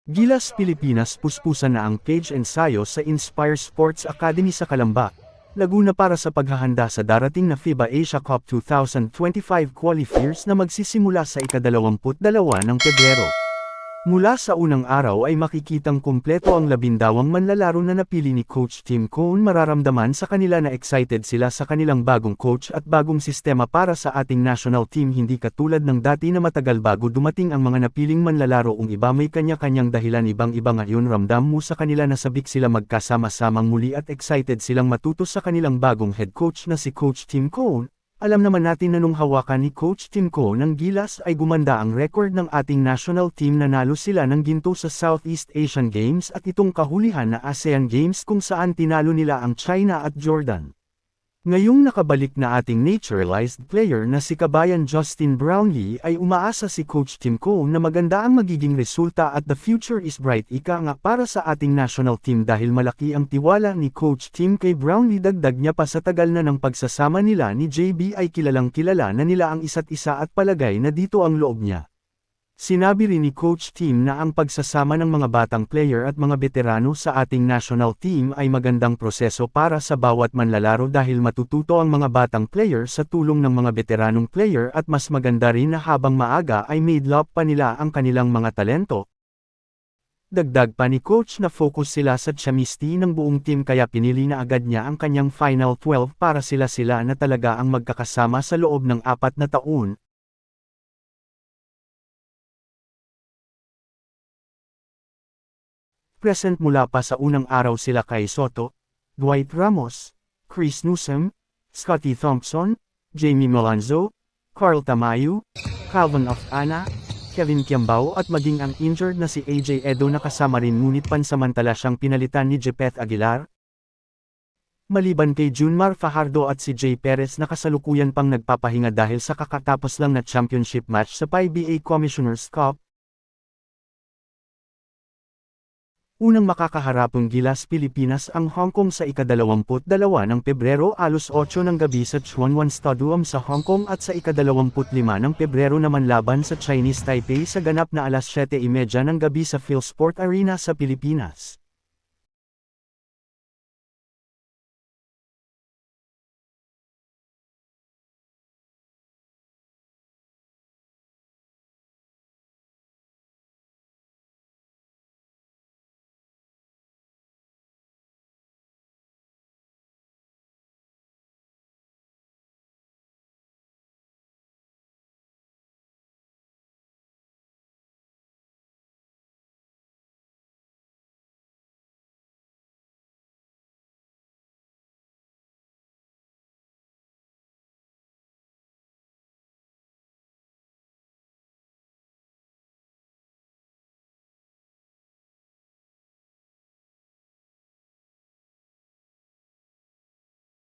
Gilas Pilipinas puspusan na ang cage ensayo sa Inspire Sports Academy sa Calamba, Laguna para sa paghahanda sa darating na FIBA Asia Cup 2025 qualifiers na magsisimula sa ika-22 ng Pebrero. Mula sa unang araw ay makikitang kumpleto ang 12 manlalaro na napili ni Coach Tim Cone. Mararamdaman sa kanila na excited sila sa kanilang bagong coach at bagong sistema para sa ating national team, hindi katulad ng dati na matagal bago dumating ang mga napiling manlalaro. Ang iba may kanya-kanyang dahilan, ibang-iba ngayon. Ramdam mo sa kanila na sabik sila magkasama-samang muli at excited silang matuto sa kanilang bagong head coach na si Coach Tim Cone. Alam naman natin na nung hawakan ni Coach Tim Cone ng gilas ay gumanda ang record ng ating national team. Nanalo sila ng ginto sa Southeast Asian Games at itong kahulihan na ASEAN Games kung saan tinalo nila ang China at Jordan. Ngayong nakabalik na ating naturalized player na si kabayan Justin Brownlee ay umaasa si Coach Tim Cone na maganda ang magiging resulta at the future is bright ika nga para sa ating national team dahil malaki ang tiwala ni Coach Tim kay Brownlee. Dagdag niya pa sa tagal na ng pagsasama nila ni JB ay kilalang kilala na nila ang isa't isa at palagay na dito ang loob niya. Sinabi rin ni Coach Tim na ang pagsasama ng mga batang player at mga veterano sa ating national team ay magandang proseso para sa bawat manlalaro dahil matututo ang mga batang player sa tulong ng mga veteranong player at mas maganda rin na habang maaga ay ma-develop pa nila ang kanilang mga talento. Dagdag pa ni Coach na focus sila sa chemistry ng buong team kaya pinili na agad niya ang kanyang Final 12 para sila na talaga ang magkakasama sa loob ng 4 na taon. Present mula pa sa unang araw sila kay Soto, Dwight Ramos, Chris Newsom, Scotty Thompson, Jamie Melanzo, Carl Tamayo, Calvin Ana, Kevin Kiambao at maging ang injured na si AJ Edo na kasama rin ngunit pansamantala siyang pinalitan ni Jepeth Aguilar. Maliban kay Junmar Fajardo at si Jay Perez na kasalukuyan pang nagpapahinga dahil sa kakatapos lang na championship match sa PBA Commissioner's Cup. Unang makakaharapong Gilas Pilipinas ang Hong Kong sa ika-22 ng Pebrero alas 8 ng gabi sa Chuanwan Stadium sa Hong Kong at sa ika-25 ng Pebrero naman laban sa Chinese Taipei sa ganap na alas 7:30 ng gabi sa PhilSport Arena sa Pilipinas.